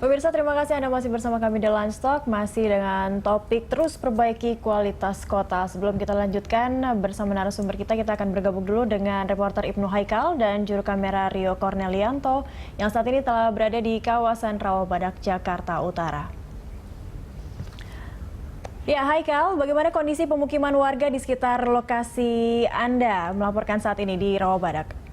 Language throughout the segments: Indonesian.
Pemirsa, terima kasih Anda masih bersama kami di Lunch Talk, masih dengan topik terus perbaiki kualitas kota. Sebelum kita lanjutkan bersama narasumber kita akan bergabung dulu dengan reporter Ibnu Haikal dan juru kamera Rio Cornelianto yang saat ini telah berada di kawasan Rawabadak, Jakarta Utara. Ya, Haikal, bagaimana kondisi pemukiman warga di sekitar lokasi Anda melaporkan saat ini di Rawabadak?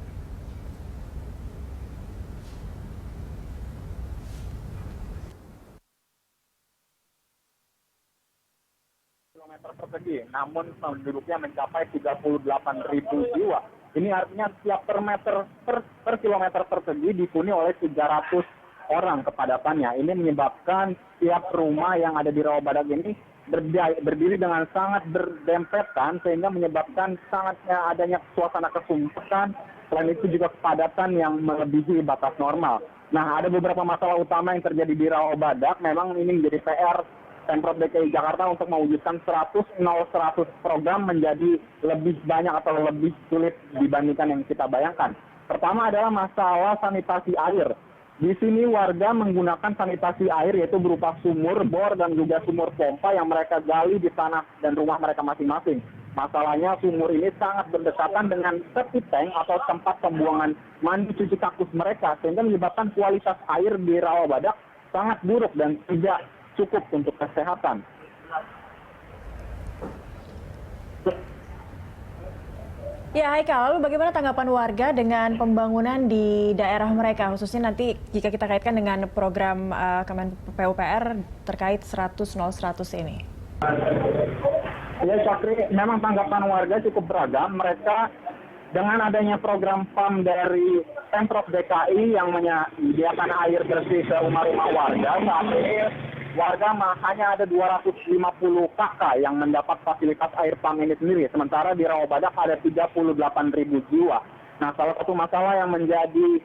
Persegi, namun penduduknya mencapai 38.000 jiwa. Ini artinya setiap per kilometer persegi dihuni oleh 300 orang kepadatannya. Ini menyebabkan setiap rumah yang ada di Rawabadak ini berdiri dengan sangat berdempetan sehingga menyebabkan sangatnya adanya suasana kesumpekan. Selain itu juga kepadatan yang melebihi batas normal. Nah, ada beberapa masalah utama yang terjadi di Rawabadak. Memang ini menjadi PR Pemprov DKI Jakarta untuk mewujudkan 100 program menjadi lebih banyak atau lebih sulit dibandingkan yang kita bayangkan. Pertama adalah masalah sanitasi air. Di sini warga menggunakan sanitasi air yaitu berupa sumur, bor, dan juga sumur pompa yang mereka gali di tanah dan rumah mereka masing-masing. Masalahnya sumur ini sangat berdekatan dengan septic tank atau tempat pembuangan mandi cuci kakus mereka sehingga menyebabkan kualitas air di Rawabadak sangat buruk dan tidak cukup untuk kesehatan. Ya, Haikal, lalu bagaimana tanggapan warga dengan pembangunan di daerah mereka, khususnya nanti jika kita kaitkan dengan program Kemen PUPR terkait 100 ini? Ya, Syakri, memang tanggapan warga cukup beragam. Mereka dengan adanya program PAM dari Pemprov DKI yang menyediakan air bersih ke rumah-rumah warga, saat ini warga hanya ada 250 kakak yang mendapat fasilitas air PAM ini sendiri. Sementara di Rawabadak ada 38.000 jiwa. Nah, salah satu masalah yang menjadi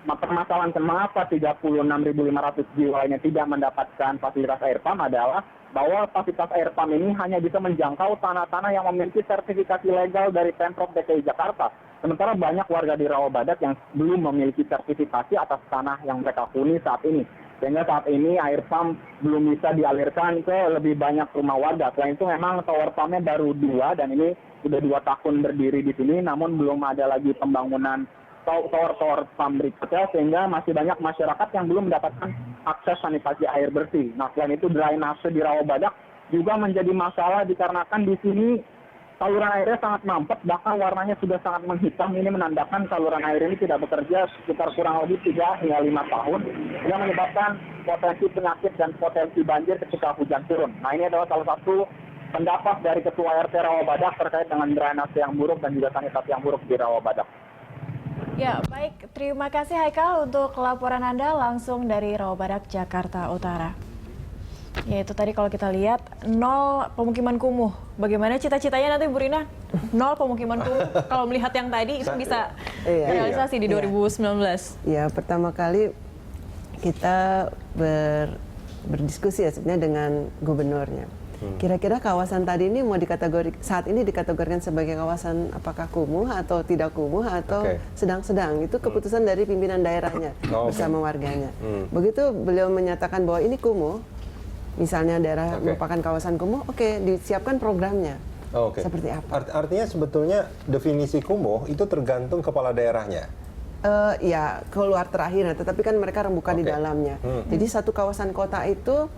permasalahan mengapa 36.500 jiwa ini tidak mendapatkan fasilitas air PAM adalah bahwa fasilitas air PAM ini hanya bisa menjangkau tanah-tanah yang memiliki sertifikasi legal dari Pemprov DKI Jakarta. Sementara banyak warga di Rawabadak yang belum memiliki sertifikasi atas tanah yang mereka huni saat ini. Sehingga saat ini air PAM belum bisa dialirkan ke lebih banyak rumah warga. Selain itu memang tower PAM-nya baru 2 dan ini sudah 2 tahun berdiri di sini, namun belum ada lagi pembangunan tower PAM berikutnya sehingga masih banyak masyarakat yang belum mendapatkan akses sanitasi air bersih. Nah, selain itu drainase di Rawabadak juga menjadi masalah dikarenakan di sini saluran airnya sangat mampet, bahkan warnanya sudah sangat menghitam. Ini menandakan saluran air ini tidak bekerja sekitar kurang lebih 3 hingga 5 tahun, yang menyebabkan potensi penyakit dan potensi banjir ketika hujan turun. Nah, ini adalah salah satu pendapat dari Ketua RT Rawabadak terkait dengan drainase yang buruk dan juga sanitasi yang buruk di Rawabadak. Ya, baik. Terima kasih Haikal untuk laporan Anda langsung dari Rawabadak, Jakarta Utara. Ya, itu tadi kalau kita lihat 0 pemukiman kumuh. Bagaimana cita-citanya nanti Bu Rina? 0 pemukiman kumuh. Kalau melihat yang tadi itu bisa realisasi di 2019. Ya, pertama kali kita berdiskusi ya sebenarnya dengan gubernurnya. Kira-kira kawasan tadi ini mau saat ini dikategorikan sebagai kawasan apakah kumuh atau tidak kumuh atau sedang-sedang. Itu keputusan dari pimpinan daerahnya bersama warganya. Begitu beliau menyatakan bahwa ini kumuh, misalnya daerah merupakan kawasan kumuh, disiapkan programnya. Seperti apa? Artinya sebetulnya definisi kumuh itu tergantung kepala daerahnya. Ya, keluar terakhir, tetapi kan mereka rembukan di dalamnya. Jadi satu kawasan kota itu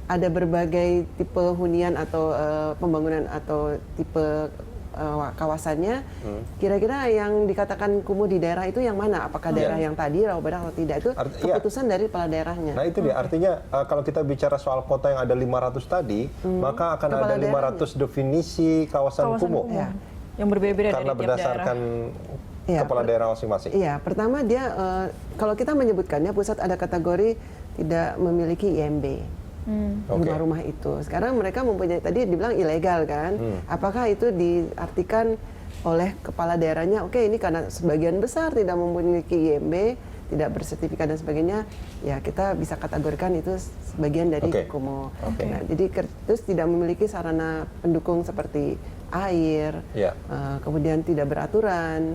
ada berbagai tipe hunian atau pembangunan atau tipe kawasannya. Kira-kira yang dikatakan kumuh di daerah itu yang mana? Apakah daerah yang tadi Rawabadak atau tidak? Itu keputusan dari kepala daerahnya. Nah, itu dia. Artinya kalau kita bicara soal kota yang ada 500 tadi, maka akan kepala ada 500 definisi kawasan kumuh. Ya. Yang berbeda-beda karena dari berdasarkan kepala daerah masing-masing. Iya, pertama dia kalau kita menyebutkannya pusat ada kategori tidak memiliki IMB. Rumah-rumah itu. Sekarang mereka mempunyai, tadi dibilang ilegal kan. Apakah itu diartikan oleh kepala daerahnya, ini karena sebagian besar tidak memiliki IMB, tidak bersertifikat dan sebagainya, ya kita bisa kategorikan itu sebagian dari kumuh. Nah, jadi terus tidak memiliki sarana pendukung seperti air, kemudian tidak beraturan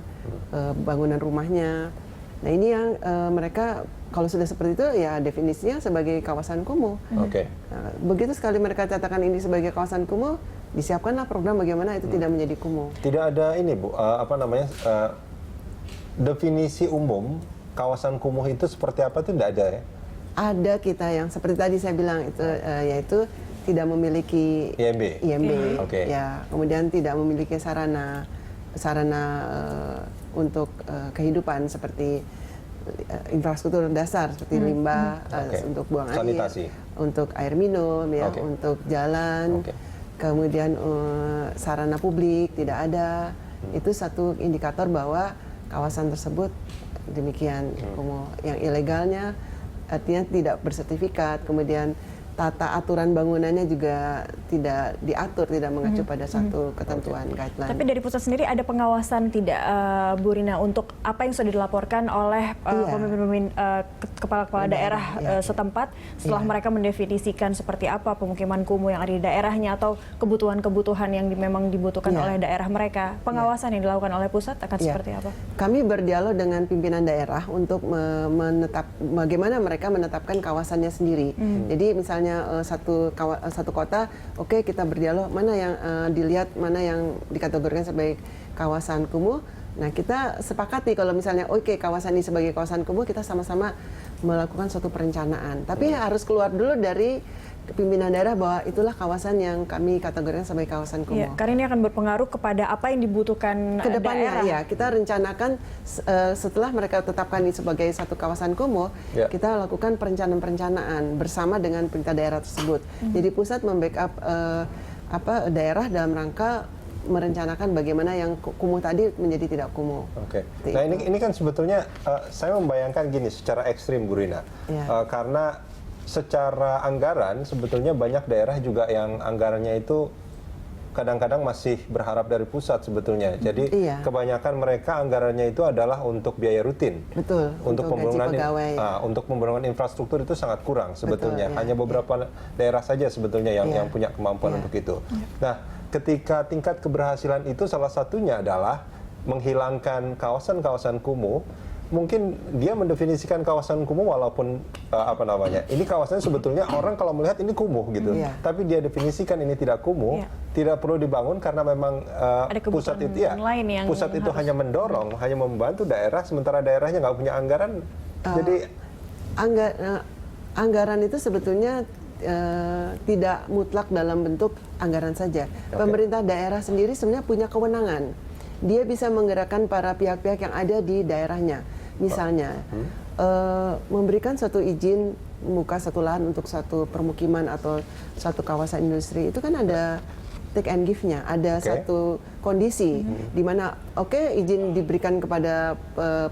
bangunan rumahnya. Nah, ini yang mereka kalau sudah seperti itu ya definisinya sebagai kawasan kumuh. Oke. Nah, begitu sekali mereka katakan ini sebagai kawasan kumuh, disiapkanlah program bagaimana itu tidak menjadi kumuh. Tidak ada ini Bu, definisi umum kawasan kumuh itu seperti apa itu tidak ada ya? Ada kita yang seperti tadi saya bilang itu yaitu tidak memiliki IMB, Oke. ya, kemudian tidak memiliki sarana untuk kehidupan seperti infrastruktur dasar seperti limbah untuk buang sanitasi, air, untuk air minum, ya, untuk jalan, kemudian sarana publik tidak ada. Itu satu indikator bahwa kawasan tersebut demikian kumuh. Yang ilegalnya artinya tidak bersertifikat, kemudian tata aturan bangunannya juga tidak diatur, tidak mengacu pada satu ketentuan guideline. Tapi dari pusat sendiri ada pengawasan tidak, Bu Rina, untuk apa yang sudah dilaporkan oleh pemimpin kepala-kepala daerah setempat setelah mereka mendefinisikan seperti apa pemukiman kumuh yang ada di daerahnya atau kebutuhan-kebutuhan yang memang dibutuhkan oleh daerah mereka. Pengawasan yang dilakukan oleh pusat akan seperti apa? Kami berdialog dengan pimpinan daerah untuk bagaimana mereka menetapkan kawasannya sendiri. Jadi misalnya satu kota, kita berdialog mana yang dilihat, mana yang dikategorikan sebagai kawasan kumuh. Nah, kita sepakati kalau misalnya kawasan ini sebagai kawasan kumuh, kita sama-sama melakukan suatu perencanaan. Tapi harus keluar dulu dari pimpinan daerah bahwa itulah kawasan yang kami kategorikan sebagai kawasan kumuh. Karena ini akan berpengaruh kepada apa yang dibutuhkan kedepannya. daerah. Ya, kita rencanakan setelah mereka tetapkan ini sebagai satu kawasan kumuh, kita lakukan perencanaan bersama dengan pemerintah daerah tersebut. Jadi pusat membackup daerah dalam rangka merencanakan bagaimana yang kumuh tadi menjadi tidak kumuh. Nah ini kan sebetulnya saya membayangkan gini secara ekstrim, Bu Rina, karena secara anggaran sebetulnya banyak daerah juga yang anggarannya itu kadang-kadang masih berharap dari pusat sebetulnya. Jadi kebanyakan mereka anggarannya itu adalah untuk biaya rutin. Betul. Untuk pembangunan infrastruktur itu sangat kurang sebetulnya. Hanya beberapa daerah saja sebetulnya yang punya kemampuan untuk itu. Nah, ketika tingkat keberhasilan itu salah satunya adalah menghilangkan kawasan-kawasan kumuh. Mungkin dia mendefinisikan kawasan kumuh walaupun ini kawasannya sebetulnya orang kalau melihat ini kumuh gitu, tapi dia definisikan ini tidak kumuh, tidak perlu dibangun karena memang pusat itu hanya mendorong, hanya membantu daerah, sementara daerahnya nggak punya anggaran. Jadi anggaran itu sebetulnya tidak mutlak dalam bentuk anggaran saja. Pemerintah daerah sendiri sebenarnya punya kewenangan. Dia bisa menggerakkan para pihak-pihak yang ada di daerahnya. Misalnya, memberikan suatu izin membuka satu lahan untuk satu permukiman atau satu kawasan industri, itu kan ada take and give-nya, ada satu kondisi di mana izin diberikan kepada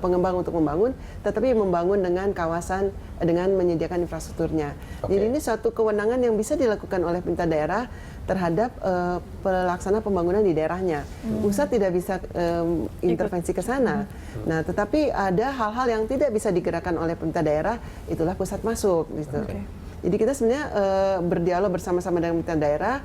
pengembang untuk membangun, tetapi membangun dengan kawasan dengan menyediakan infrastrukturnya. Jadi ini suatu kewenangan yang bisa dilakukan oleh pemerintah daerah terhadap pelaksana pembangunan di daerahnya. Pusat tidak bisa intervensi ke sana. Nah, tetapi ada hal-hal yang tidak bisa digerakkan oleh pemerintah daerah, itulah pusat masuk. Gitu. Jadi kita sebenarnya berdialog bersama-sama dengan pemerintah daerah.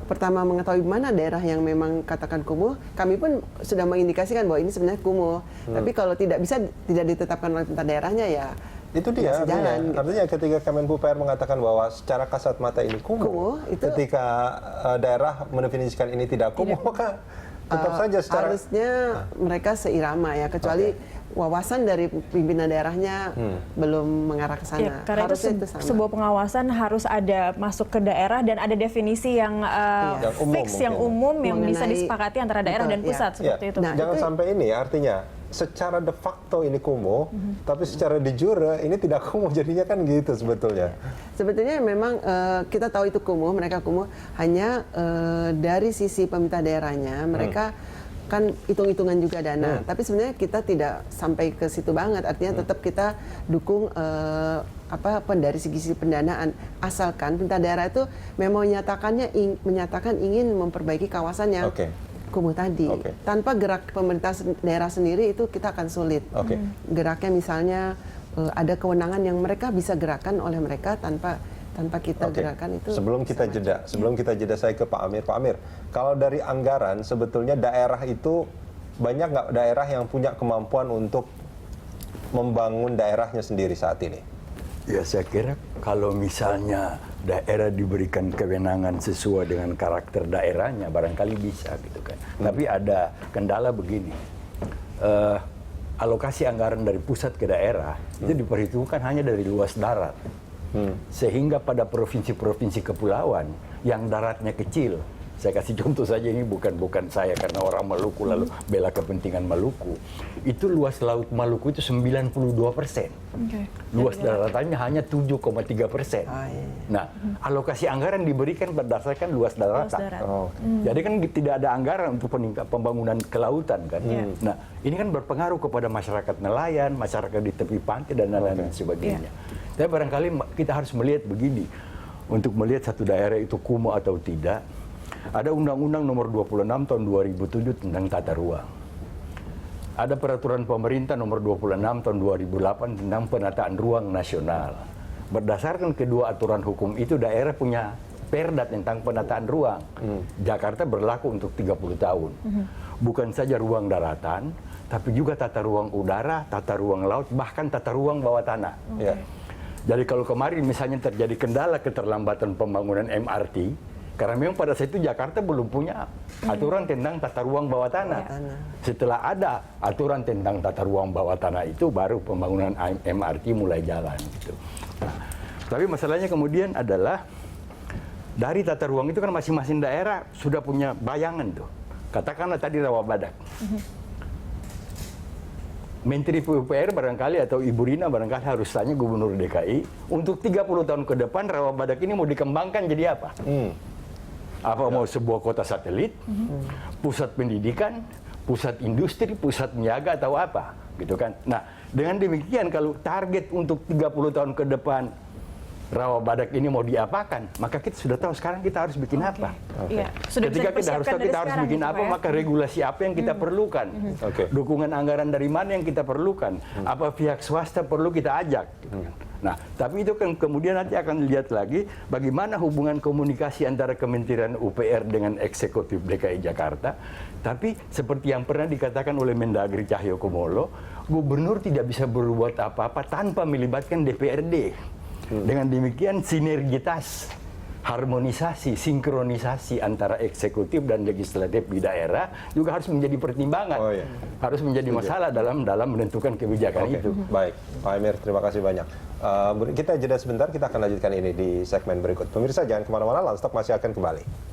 Pertama mengetahui mana daerah yang memang katakan kumuh, kami pun sudah mengindikasikan bahwa ini sebenarnya kumuh. Tapi kalau tidak ditetapkan oleh pemerintah daerahnya ya itu dia artinya ketika Kemenpupr mengatakan bahwa secara kasat mata ini kumuh, ketika daerah mendefinisikan ini tidak kumuh, maka tetap saja secara harusnya mereka seirama ya, kecuali wawasan dari pimpinan daerahnya belum mengarah ke sana. Karena itu sebuah pengawasan harus ada masuk ke daerah dan ada definisi yang fix, yang umum, yang bisa disepakati antara daerah dan pusat seperti itu. Nah, jangan sampai ini artinya secara de facto ini kumuh, tapi secara de jure ini tidak kumuh, jadinya kan gitu sebetulnya. Sebetulnya memang kita tahu itu kumuh, mereka kumuh, hanya dari sisi pemerintah daerahnya, mereka kan hitung-hitungan juga dana. Tapi sebenarnya kita tidak sampai ke situ banget, artinya tetap kita dukung dari segi pendanaan, asalkan pemerintah daerah itu memang menyatakan ingin memperbaiki kawasannya. Kumuh tadi. Tanpa gerak pemerintah daerah sendiri itu kita akan sulit. Geraknya misalnya ada kewenangan yang mereka bisa gerakan oleh mereka tanpa kita gerakan itu. Sebelum kita jeda saya ke Pak Amir. Pak Amir, kalau dari anggaran sebetulnya daerah itu banyak nggak daerah yang punya kemampuan untuk membangun daerahnya sendiri saat ini? Ya saya kira kalau misalnya daerah diberikan kewenangan sesuai dengan karakter daerahnya, barangkali bisa gitu kan. Tapi ada kendala begini, alokasi anggaran dari pusat ke daerah itu diperhitungkan hanya dari luas darat. Sehingga pada provinsi-provinsi kepulauan yang daratnya kecil, saya kasih contoh saja, ini bukan saya karena orang Maluku lalu bela kepentingan Maluku. Itu luas laut Maluku itu 92%. Luas daratannya hanya 7,3%. Nah, alokasi anggaran diberikan berdasarkan luas daratan. Jadi kan tidak ada anggaran untuk pembangunan kelautan kan. Nah, ini kan berpengaruh kepada masyarakat nelayan, masyarakat di tepi pantai dan lain-lain sebagainya. Tapi barangkali kita harus melihat begini, untuk melihat satu daerah itu kumuh atau tidak. Ada Undang-Undang Nomor 26 Tahun 2007 tentang tata ruang. Ada Peraturan Pemerintah Nomor 26 Tahun 2008 tentang penataan ruang nasional. Berdasarkan kedua aturan hukum itu, daerah punya perda tentang penataan ruang. Jakarta berlaku untuk 30 tahun. Bukan saja ruang daratan, tapi juga tata ruang udara, tata ruang laut, bahkan tata ruang bawah tanah. Jadi kalau kemarin misalnya terjadi kendala keterlambatan pembangunan MRT, karena memang pada saat itu Jakarta belum punya aturan tentang tata ruang bawah tanah. Setelah ada aturan tentang tata ruang bawah tanah itu, baru pembangunan MRT mulai jalan. Gitu. Nah, tapi masalahnya kemudian adalah dari tata ruang itu kan masing-masing daerah sudah punya bayangan tuh. Katakanlah tadi Rawabadak. Menteri PUPR barangkali atau Ibu Rina barangkali harus tanya Gubernur DKI, untuk 30 tahun ke depan Rawabadak ini mau dikembangkan jadi apa? Apa mau sebuah kota satelit, pusat pendidikan, pusat industri, pusat niaga atau apa? Gitu kan. Nah, dengan demikian kalau target untuk 30 tahun ke depan Rawabadak ini mau diapakan, maka kita sudah tahu sekarang kita harus bikin apa. Ketika kita harus bikin apa, maka regulasi apa yang kita perlukan, dukungan anggaran dari mana yang kita perlukan, apa pihak swasta perlu kita ajak. Nah, tapi itu kan kemudian nanti akan dilihat lagi bagaimana hubungan komunikasi antara Kementerian UPR dengan Eksekutif DKI Jakarta. Tapi seperti yang pernah dikatakan oleh Mendagri Cahyokumolo, gubernur tidak bisa berbuat apa-apa tanpa melibatkan DPRD. Dengan demikian sinergitas, harmonisasi, sinkronisasi antara eksekutif dan legislatif di daerah juga harus menjadi pertimbangan, harus menjadi masalah dalam menentukan kebijakan itu. Baik, Pak Emir, terima kasih banyak. Kita jeda sebentar, kita akan lanjutkan ini di segmen berikut. Pemirsa jangan kemana-mana, Landstalk masih akan kembali.